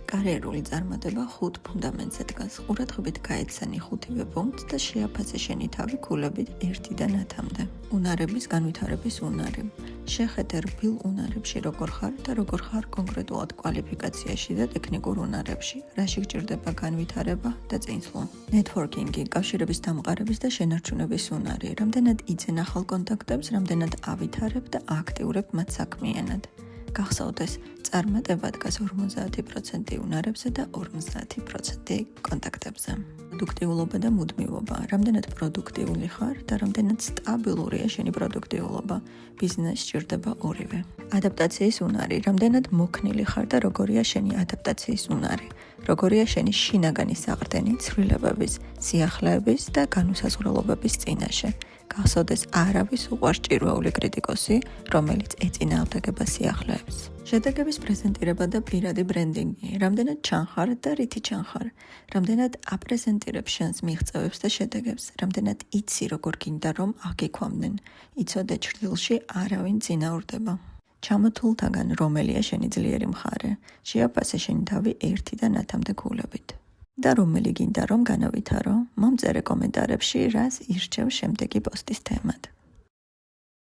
კარიერული წარმატება 5 ფუნდამენტზე დგას. ყურადღებით გაეცანი 5-ვე პუნქტს და შეაფასე შენი თავი ქულებით 1-დან 10-მდე. უნარების განვითარების უნარი. შეხედე რბილ უნარებში როგორ ხარ და როგორ ხარ კონკრეტულად კვალიფიკაციაში და ტექნიკურ უნარებში. რაში გჭირდება განვითარება და წინსვლა. ნეტვორკინგი, კავშირების დამყარების და შენარჩუნების უნარი. რამდენად იძენ ახალ კონტაქტებს, რამდენად ავითარებ და აქტიურებ მათ საქმიანად. გახსოვდეს, წარმატება დგას 50% უნარებზე და 50% კონტაქტებზე. პროდუქტიულობა და მუდმივობა. რამდენად პროდუქტიული ხარ და რამდენად სტაბილურია შენი პროდუქტიულობა. ბიზნესს სჭირდება ორივე. ადაპტაციის უნარი. რამდენად მოქნილი ხარ და როგორია შენი ადაპტაციის უნარი. როგორია შენი შინაგანი საყრდენი ცვლილებების, სიახლეების და განუსაზღვრელობების წინაშე. გახსოვდეს, არავის უყვარს ჭირვეული კრიტიკოსი, რომელიც ეწინააღმდეგება სიახლეებს. შედეგების პრეზენტირება და პირადი ბრენდინგი. რამდენად ჩანხარ და რითი ჩანხარ. რამდენად აპრეზენტირებ შენს მიღწევებს და შედეგებს. რამდენად იცი როგორ გინდა რომ აგიქვამდნენ. იცოდე ჭრილში არავინ წინაურდება. ჩამოთვლთაგან რომელია შენი ძლიერი მხარე. შეაფასე შენი თავი 1-დან 10-მდე ქულებით. და რომელი გინდა რომ განავითარო, მომწერე კომენტარებში რას ირჩევ შემდეგი პოსტის თემად.